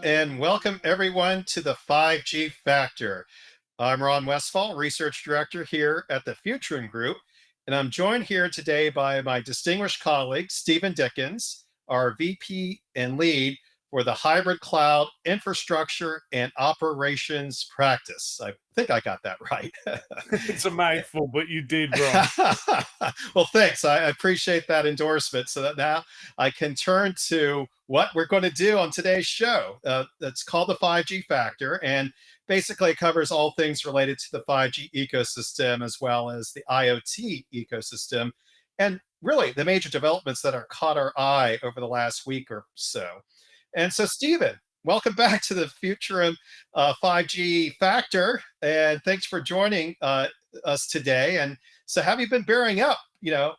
and welcome everyone to the 5G Factor. I'm Ron Westfall, Research Director here at the Futurum Group, and I'm joined here today by my distinguished colleague, Stephen Dickens, our VP and lead for the Hybrid Cloud Infrastructure and Operations Practice. I think I got that right. It's a mouthful, but you did, Ron. Well, thanks. I appreciate that endorsement so that now I can turn to what we're going to do on today's show. That's called the 5G Factor, and basically it covers all things related to the 5G ecosystem as well as the IoT ecosystem, and really the major developments that are caught our eye over the last week or so. And so, Stephen, welcome back to the Futurum 5G Factor, and thanks for joining us today. And so, have you been bearing up,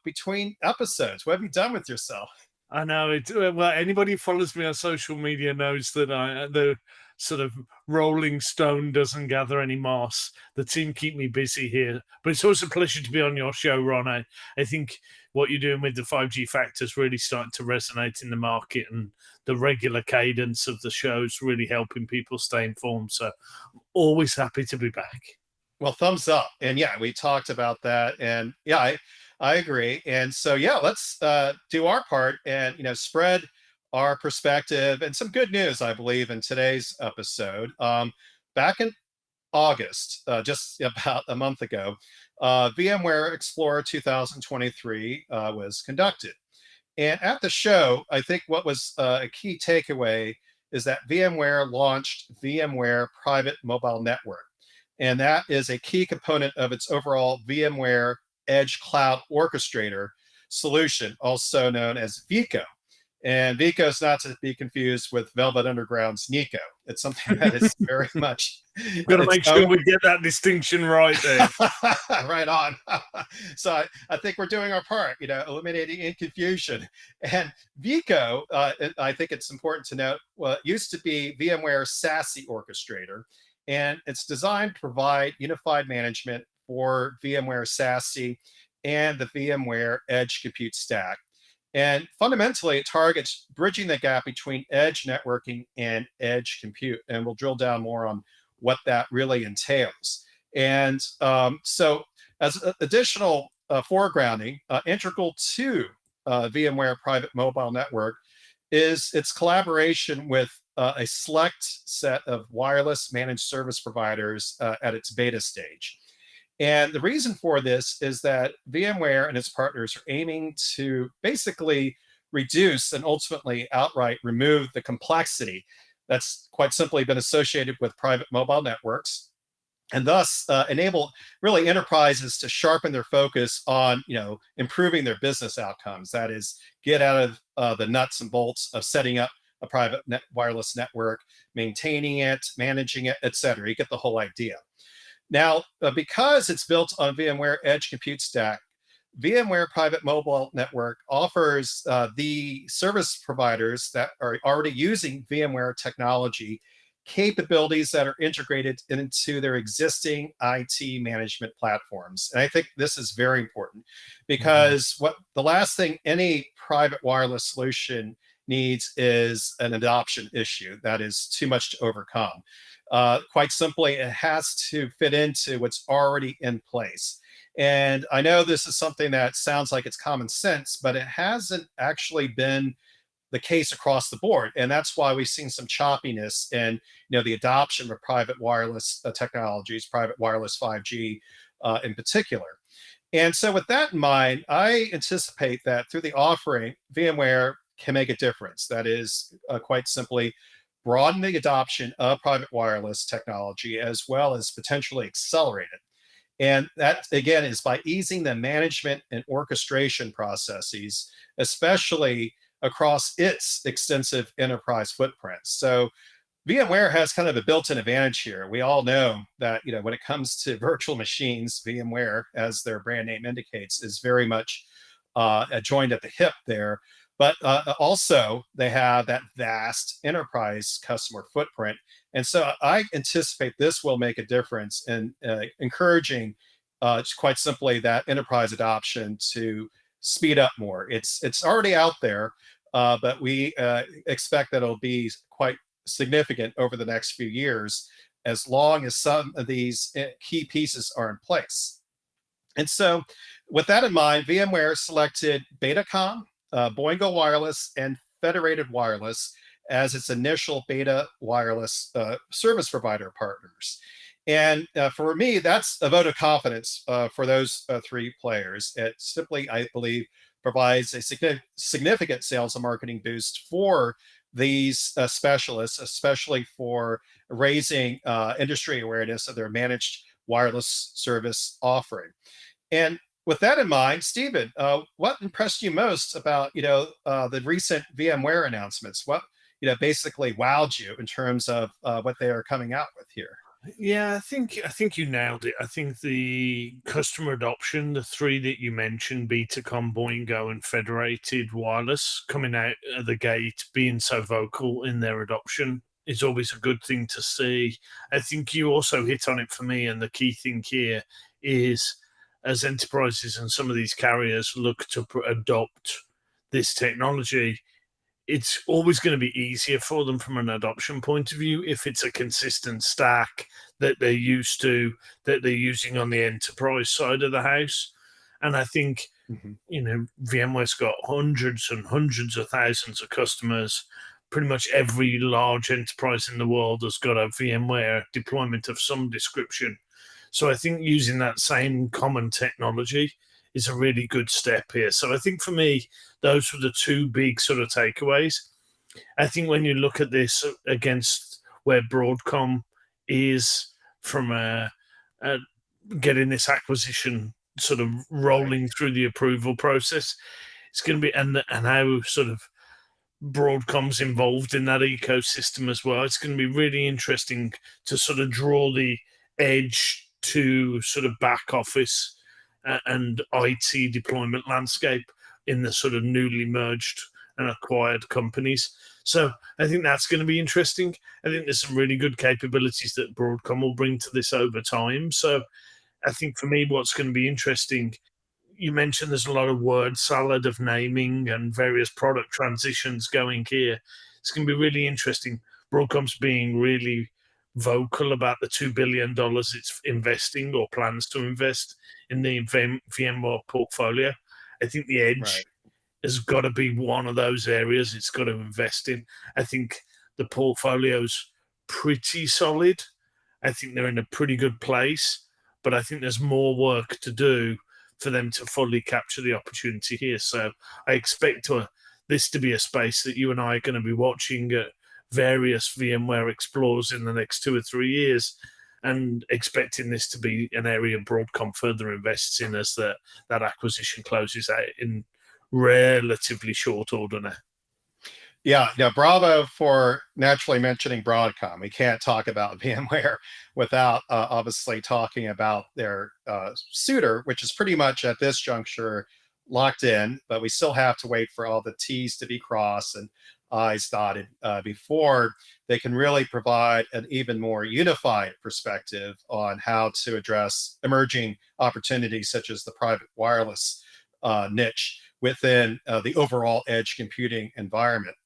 between episodes? What have you done with yourself? I know it. Well, anybody who follows me on social media knows that the sort of Rolling Stone doesn't gather any moss. The team keep me busy here, but it's always a pleasure to be on your show, Ron. I think what you're doing with the 5G Factor is really starting to resonate in the market, and the regular cadence of the shows really helping people stay informed. So, always happy to be back. Well, thumbs up. And yeah, we talked about that. And yeah, I agree. And so, yeah, let's do our part and, spread our perspective and some good news, I believe, in today's episode. Back in August, just about a month ago, VMware Explorer 2023 was conducted. And at the show, I think what was a key takeaway is that VMware launched VMware Private Mobile Network. And that is a key component of its overall VMware Edge Cloud Orchestrator solution, also known as VECO. And VECO is not to be confused with Velvet Underground's Nico. It's something that is very much. Got to make sure we get that distinction right there. Right on. So I think we're doing our part, eliminating any confusion. And VECO, I think it's important to note, it used to be VMware SASE Orchestrator, and it's designed to provide unified management for VMware SASE and the VMware Edge Compute Stack. And fundamentally, it targets bridging the gap between edge networking and edge compute. And we'll drill down more on what that really entails. And so, as additional foregrounding, integral to VMware Private Mobile Network is its collaboration with a select set of wireless managed service providers at its beta stage. And the reason for this is that VMware and its partners are aiming to basically reduce and ultimately outright remove the complexity that's quite simply been associated with private mobile networks, and thus enable really enterprises to sharpen their focus on improving their business outcomes. That is, get out of the nuts and bolts of setting up a private wireless network, maintaining it, managing it, et cetera. You get the whole idea. Now, because it's built on VMware Edge Compute Stack, VMware Private Mobile Network offers the service providers that are already using VMware technology capabilities that are integrated into their existing IT management platforms. And I think this is very important because what the last thing any private wireless solution needs is an adoption issue that is too much to overcome. Quite simply, it has to fit into what's already in place. And I know this is something that sounds like it's common sense, but it hasn't actually been the case across the board. And that's why we've seen some choppiness in the adoption of private wireless technologies, private wireless 5G in particular. And so with that in mind, I anticipate that through the offering, VMware can make a difference. That is quite simply broaden the adoption of private wireless technology as well as potentially accelerate it. And that, again, is by easing the management and orchestration processes, especially across its extensive enterprise footprint. So VMware has kind of a built-in advantage here. We all know that when it comes to virtual machines, VMware, as their brand name indicates, is very much joined at the hip there. But also, they have that vast enterprise customer footprint. And so I anticipate this will make a difference in encouraging, quite simply, that enterprise adoption to speed up more. It's already out there, but we expect that it'll be quite significant over the next few years, as long as some of these key pieces are in place. And so, with that in mind, VMware selected Betacom, Boingo Wireless, and Federated Wireless as its initial beta wireless service provider partners. And for me, that's a vote of confidence for those three players. It simply, I believe, provides a significant sales and marketing boost for these specialists, especially for raising industry awareness of their managed wireless service offering. And with that in mind, Stephen, what impressed you most about the recent VMware announcements? What basically wowed you in terms of what they are coming out with here? Yeah, I think you nailed it. I think the customer adoption, the three that you mentioned, Betacom, Boingo, and Federated Wireless, coming out of the gate, being so vocal in their adoption, is always a good thing to see. I think you also hit on it for me, and the key thing here is as enterprises and some of these carriers look to adopt this technology, it's always going to be easier for them from an adoption point of view if it's a consistent stack that they're used to, that they're using on the enterprise side of the house. And I think, Mhm. VMware's got hundreds and hundreds of thousands of customers. Pretty much every large enterprise in the world has got a VMware deployment of some description. So I think using that same common technology is a really good step here. So I think for me, those were the two big sort of takeaways. I think when you look at this against where Broadcom is from a getting this acquisition sort of Right. rolling through the approval process, it's going to be and how sort of Broadcom's involved in that ecosystem as well. It's going to be really interesting to sort of draw the edge to sort of back office and IT deployment landscape in the sort of newly merged and acquired companies. So I think that's going to be interesting. I think there's some really good capabilities that Broadcom will bring to this over time. So I think for me, what's going to be interesting, you mentioned there's a lot of word salad of naming and various product transitions going here. It's going to be really interesting. Broadcom's being really vocal about the $2 billion it's investing or plans to invest in the VMware portfolio. I think the Right. edge has got to be one of those areas it's got to invest in. I think the portfolio's pretty solid. I think they're in a pretty good place, but I think there's more work to do for them to fully capture the opportunity here. So I expect this to be a space that you and I are going to be watching at various VMware Explores in the next 2 or 3 years, and expecting this to be an area Broadcom further invests in as that acquisition closes out in relatively short order now. Yeah, bravo for naturally mentioning Broadcom. We can't talk about VMware without obviously talking about their suitor, which is pretty much at this juncture locked in, but we still have to wait for all the T's to be crossed and I's dotted before they can really provide an even more unified perspective on how to address emerging opportunities such as the private wireless niche within the overall edge computing environment.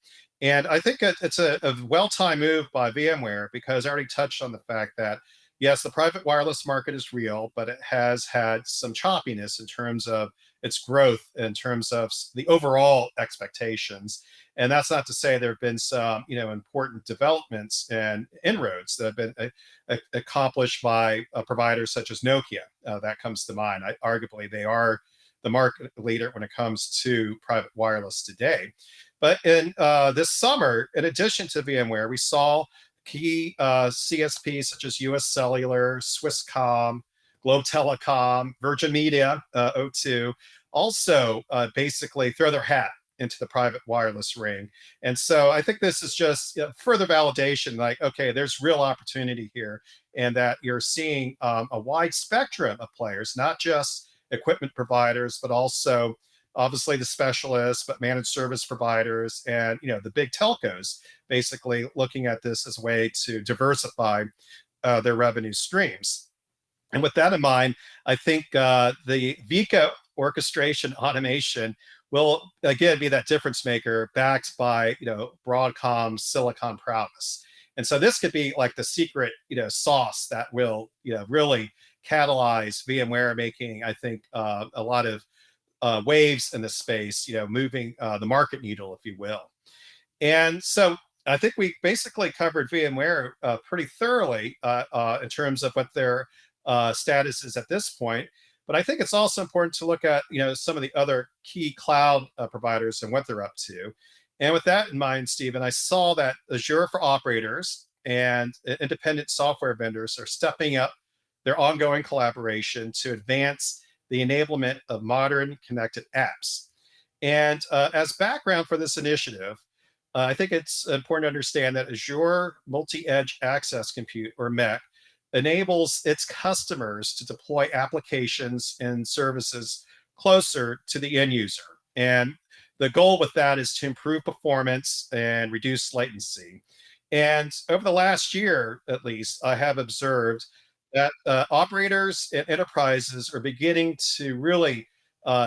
And I think it's a well-timed move by VMware because I already touched on the fact that, yes, the private wireless market is real, but it has had some choppiness in terms of its growth, in terms of the overall expectations. And that's not to say there have been some, important developments and inroads that have been accomplished by providers such as Nokia. That comes to mind. Arguably, they are the market leader when it comes to private wireless today. But in this summer, in addition to VMware, we saw key CSPs such as US Cellular, Swisscom, Globe Telecom, Virgin Media, O2, also basically throw their hat into the private wireless ring. And so I think this is just further validation like, okay, there's real opportunity here, and that you're seeing a wide spectrum of players, not just equipment providers, but also obviously the specialists, but managed service providers and the big telcos basically looking at this as a way to diversify their revenue streams. And with that in mind, I think the VECO orchestration automation will again be that difference maker, backed by Broadcom's silicon prowess. And so this could be like the secret, sauce that will, really catalyze VMware making, I think, a lot of waves in the space, moving the market needle, if you will. And so I think we basically covered VMware pretty thoroughly in terms of what their status is at this point. But I think it's also important to look at some of the other key cloud providers and what they're up to. And with that in mind, Stephen, I saw that Azure for operators and independent software vendors are stepping up their ongoing collaboration to advance the enablement of modern connected apps. And as background for this initiative, I think it's important to understand that Azure Multi-Edge Access Compute, or MEC, enables its customers to deploy applications and services closer to the end user. And the goal with that is to improve performance and reduce latency. And over the last year, at least, I have observed that operators and enterprises are beginning to really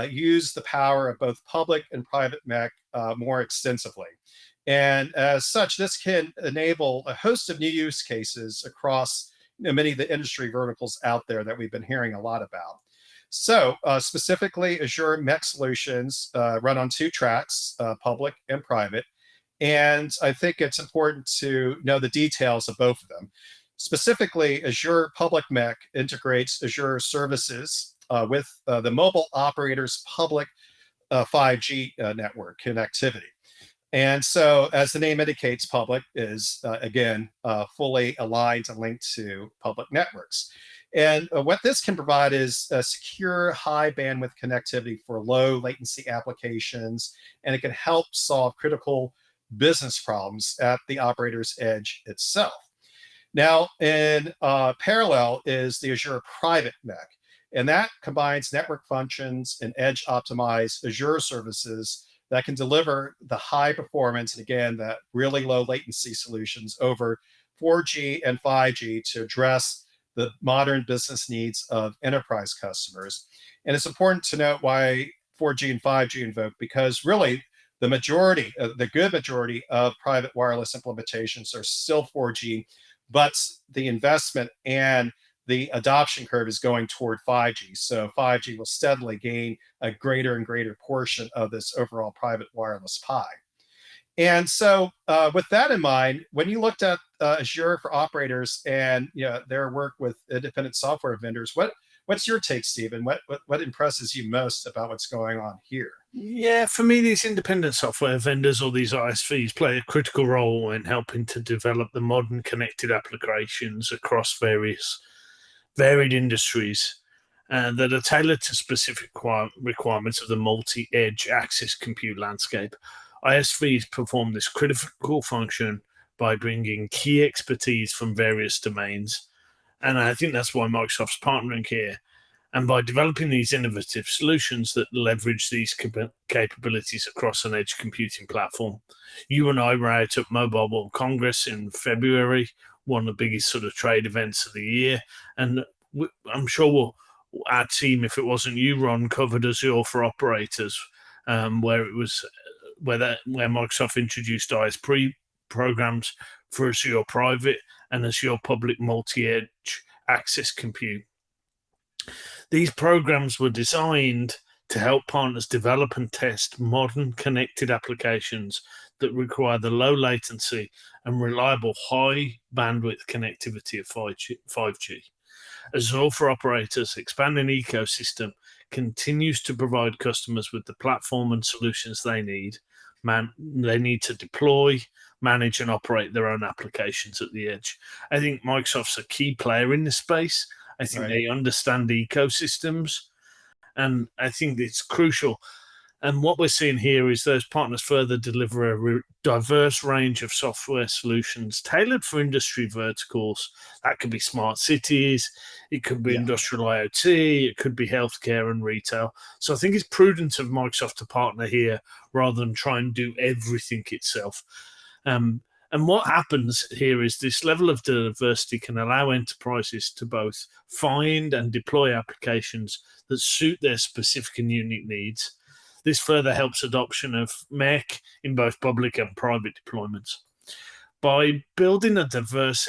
use the power of both public and private MEC more extensively. And as such, this can enable a host of new use cases across many of the industry verticals out there that we've been hearing a lot about. So specifically, Azure MEC solutions run on two tracks, public and private. And I think it's important to know the details of both of them. Specifically, Azure Public MEC integrates Azure services with the mobile operator's public 5G network connectivity. And so, as the name indicates, public is, again, fully aligned and linked to public networks. And what this can provide is a secure, high bandwidth connectivity for low latency applications, and it can help solve critical business problems at the operator's edge itself. Now, in parallel is the Azure Private MEC, and that combines network functions and edge optimized Azure services that can deliver the high performance and, again, that really low latency solutions over 4G and 5G to address the modern business needs of enterprise customers. And it's important to note why 4G and 5G invoke, because really the majority, the good majority of private wireless implementations are still 4G, but the investment and the adoption curve is going toward 5G. So 5G will steadily gain a greater and greater portion of this overall private wireless pie. And so with that in mind, when you looked at Azure for operators and their work with independent software vendors, what's your take, Stephen? What impresses you most about what's going on here? Yeah, for me, these independent software vendors or these ISVs play a critical role in helping to develop the modern connected applications across various varied industries that are tailored to specific requirements of the multi-edge access compute landscape. ISVs perform this critical function by bringing key expertise from various domains. And I think that's why Microsoft's partnering here. And by developing these innovative solutions that leverage these capabilities across an edge computing platform. You and I were out at Mobile World Congress in February, one of the biggest sort of trade events of the year. And I'm sure our team, if it wasn't you, Ron, covered Azure for operators, where it was where Microsoft introduced ISP programs for Azure Private and Azure Public Multi-Edge Access Compute. These programs were designed to help partners develop and test modern connected applications that require the low latency and reliable high bandwidth connectivity of 5G. Azure for Operators' expanding ecosystem continues to provide customers with the platform and solutions they need. They need to deploy, manage, and operate their own applications at the edge. I think Microsoft's a key player in this space. I think they understand ecosystems, and I think it's crucial. And what we're seeing here is those partners further deliver a diverse range of software solutions tailored for industry verticals. That could be smart cities, it could be industrial IoT, it could be healthcare and retail. So I think it's prudent of Microsoft to partner here rather than try and do everything itself. And what happens here is this level of diversity can allow enterprises to both find and deploy applications that suit their specific and unique needs. This further helps adoption of MEC in both public and private deployments. By building a diverse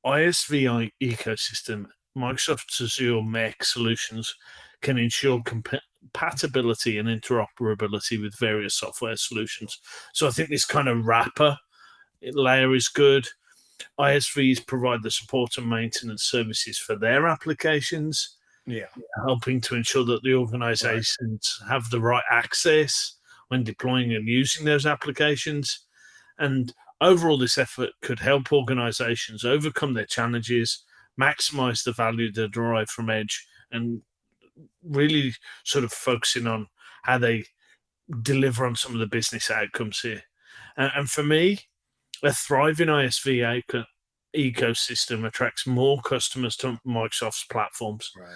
ISV ecosystem, Microsoft's Azure MEC solutions can ensure compatibility and interoperability with various software solutions. So I think this kind of wrapper layer is good. ISVs provide the support and maintenance services for their applications, Yeah. helping to ensure that the Right. organizations have the right access when deploying and using those applications. And overall, this effort could help organizations overcome their challenges, maximize the value they derive from Edge, and really sort of focusing on how they deliver on some of the business outcomes here. And for me, a thriving ISV ecosystem attracts more customers to Microsoft's platforms. Right.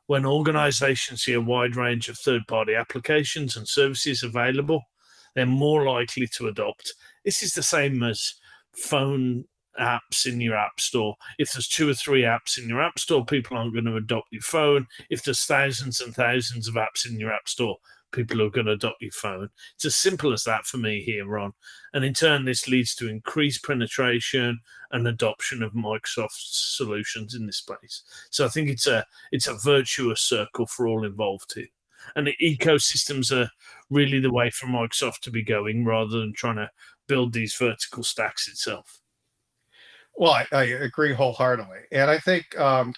When organizations see a wide range of third party applications and services available, they're more likely to adopt. This is the same as phone apps in your app store. If there's 2 or 3 apps in your app store, people aren't going to adopt your phone. If there's thousands and thousands of apps in your app store, people are going to adopt your phone. It's as simple as that for me here, Ron. And in turn, this leads to increased penetration and adoption of Microsoft's solutions in this space. So I think it's a virtuous circle for all involved here. And the ecosystems are really the way for Microsoft to be going rather than trying to build these vertical stacks itself. Well, I agree wholeheartedly. And I think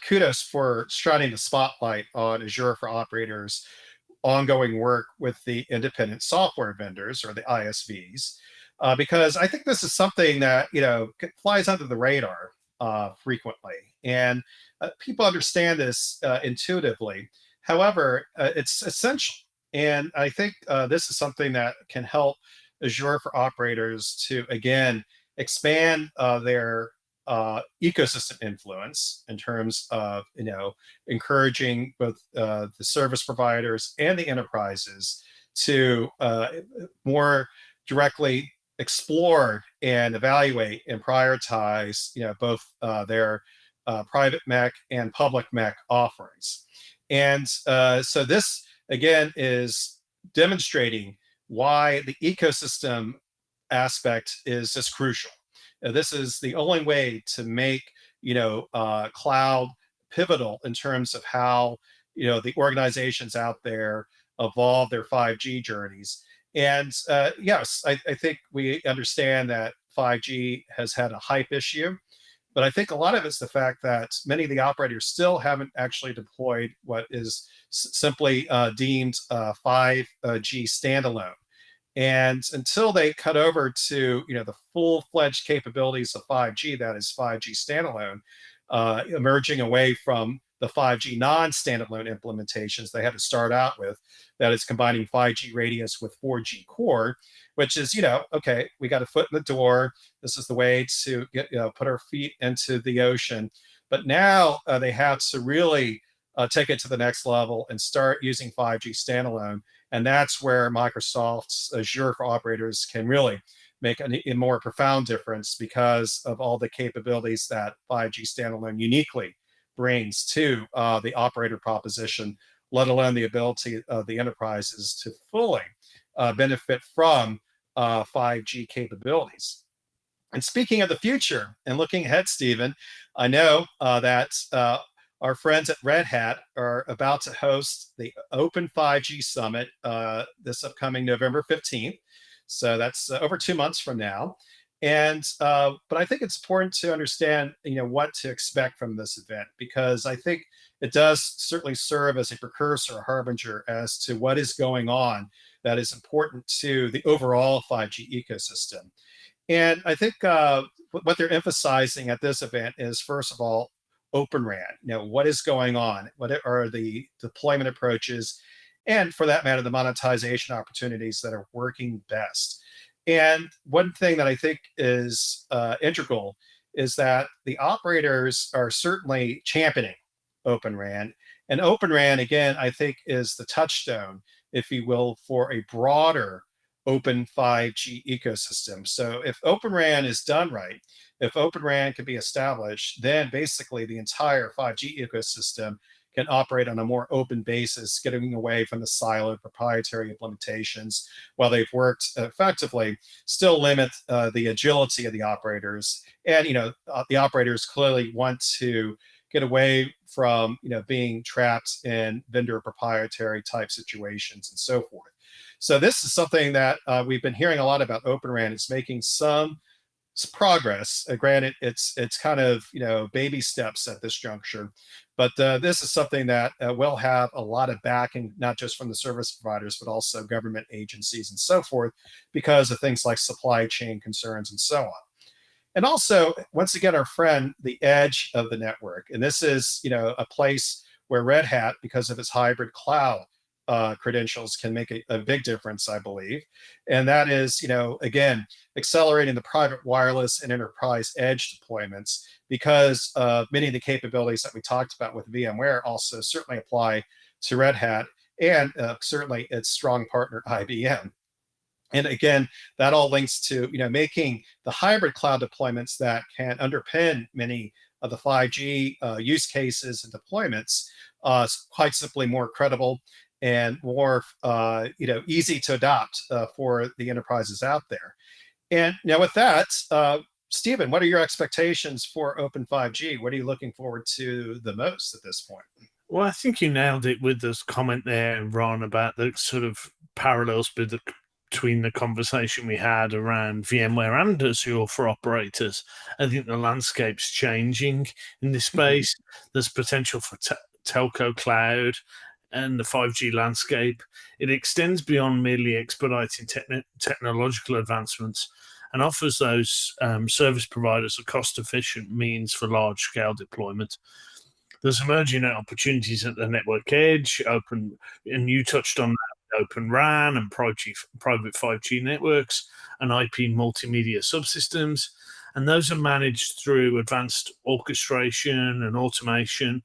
kudos for shining the spotlight on Azure for Operators' ongoing work with the independent software vendors or the ISVs, because I think this is something that, flies under the radar frequently. And people understand this intuitively. However, it's essential. And I think this is something that can help Azure for Operators to, again, expand their ecosystem influence in terms of encouraging both the service providers and the enterprises to more directly explore and evaluate and prioritize both their private MEC and public MEC offerings. And so this again is demonstrating why the ecosystem aspect is just crucial. This is the only way to make cloud pivotal in terms of how the organizations out there evolve their 5G journeys. And yes, I think we understand that 5G has had a hype issue, but I think a lot of it's the fact that many of the operators still haven't actually deployed what is simply deemed 5G standalone. And until they cut over to the full-fledged capabilities of 5G, that is 5G standalone, emerging away from the 5G non-standalone implementations they had to start out with, that is combining 5G radius with 4G core, which is okay, we got a foot in the door. This is the way to get put our feet into the ocean. But now they have to really take it to the next level and start using 5G standalone. And that's where Microsoft's Azure for Operators can really make a more profound difference because of all the capabilities that 5G standalone uniquely brings to the operator proposition, let alone the ability of the enterprises to fully benefit from 5G capabilities. And speaking of the future and looking ahead, Stephen, I know that our friends at Red Hat are about to host the Open 5G Summit this upcoming November 15th. So that's over 2 months from now. And but I think it's important to understand, what to expect from this event, because I think it does certainly serve as a precursor, a harbinger as to what is going on that is important to the overall 5G ecosystem. And I think what they're emphasizing at this event is, first of all, Open RAN. What is going on? What are the deployment approaches? And for that matter, the monetization opportunities that are working best. And one thing that I think is integral is that the operators are certainly championing Open RAN. And Open RAN, again, I think is the touchstone, if you will, for a broader open 5G ecosystem. So if Open RAN is done right, if Open RAN can be established, then basically the entire 5G ecosystem can operate on a more open basis, getting away from the siloed proprietary implementations. While they've worked effectively, still limit the agility of the operators. And the operators clearly want to get away from being trapped in vendor proprietary type situations and so forth. So this is something that we've been hearing a lot about. Open RAN. It's making some progress. Granted, it's kind of baby steps at this juncture, but this is something that will have a lot of backing, not just from the service providers, but also government agencies and so forth, because of things like supply chain concerns and so on. And also, once again, our friend, the edge of the network. And this is, a place where Red Hat, because of its hybrid cloud credentials, can make a big difference, I believe. And that is, again, accelerating the private wireless and enterprise edge deployments, because many of the capabilities that we talked about with VMware also certainly apply to Red Hat, and certainly its strong partner, IBM. And again, that all links to making the hybrid cloud deployments that can underpin many of the 5G use cases and deployments quite simply more credible and more easy to adopt for the enterprises out there. And now with that, Stephen, what are your expectations for Open 5G? What are you looking forward to the most at this point? Well, I think you nailed it with this comment there, Ron, about the sort of parallels between the conversation we had around VMware and Azure for operators. I think the landscape's changing in this space. There's potential for telco cloud and the 5G landscape. It extends beyond merely expediting technological advancements and offers those service providers a cost-efficient means for large-scale deployment. There's emerging opportunities at the network edge, and you touched on that, Open RAN and private 5G networks and IP multimedia subsystems. And those are managed through advanced orchestration and automation.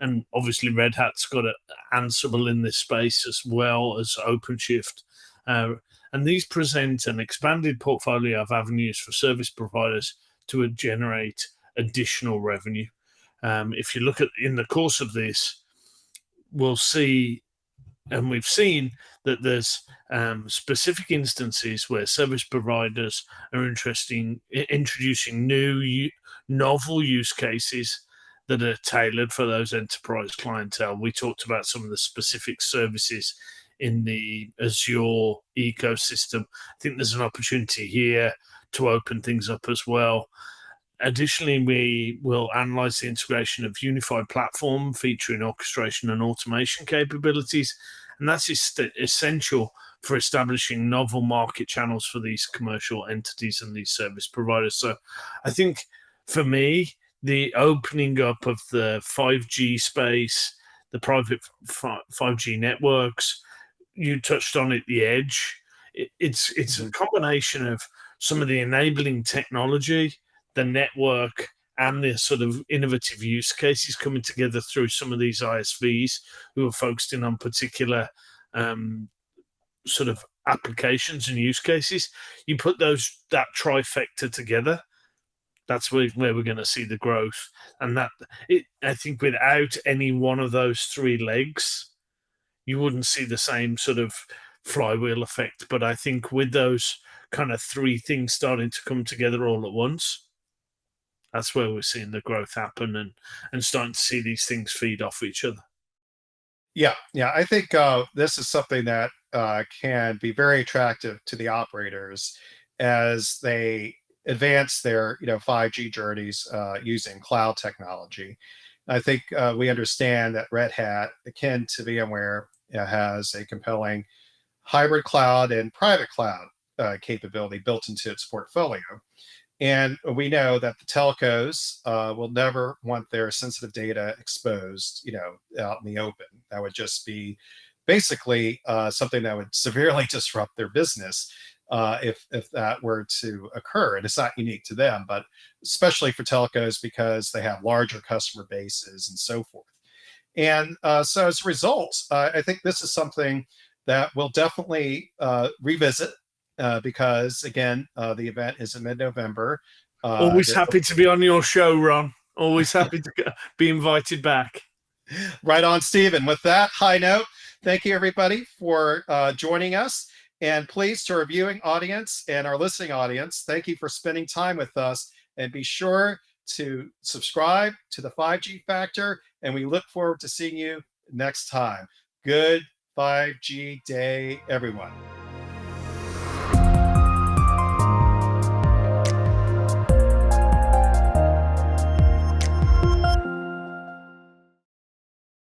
And obviously Red Hat's got an Ansible in this space, as well as OpenShift. And these present an expanded portfolio of avenues for service providers to generate additional revenue. If you look at in the course of this, we'll see, and we've seen, that there's specific instances where service providers are introducing new, novel use cases that are tailored for those enterprise clientele. We talked about some of the specific services in the Azure ecosystem. I think there's an opportunity here to open things up as well. Additionally, we will analyze the integration of unified platform featuring orchestration and automation capabilities, and that's essential for establishing novel market channels for these commercial entities and these service providers. So I think for me, the opening up of the 5G space, the private 5G networks, you touched on it, the edge, it's a combination of some of the enabling technology, the network, and the sort of innovative use cases coming together through some of these ISVs who are focusing on particular sort of applications and use cases. You put that trifecta together, that's where we're going to see the growth. And I think without any one of those three legs, you wouldn't see the same sort of flywheel effect. But I think with those kind of three things starting to come together all at once, that's where we're seeing the growth happen and starting to see these things feed off each other. Yeah, I think this is something that can be very attractive to the operators as they advance their 5G journeys using cloud technology. I think we understand that Red Hat, akin to VMware, has a compelling hybrid cloud and private cloud capability built into its portfolio. And we know that the telcos will never want their sensitive data exposed, out in the open. That would just be basically something that would severely disrupt their business if that were to occur. And it's not unique to them, but especially for telcos because they have larger customer bases and so forth. And so as a result, I think this is something that we'll definitely revisit because again, the event is in mid-November. Always happy to be on your show, Ron. Always happy to be invited back. Right on, Stephen. With that high note, thank you everybody for joining us. And please, to our viewing audience and our listening audience, thank you for spending time with us. And be sure to subscribe to the 5G Factor. And we look forward to seeing you next time. Good 5G day, everyone.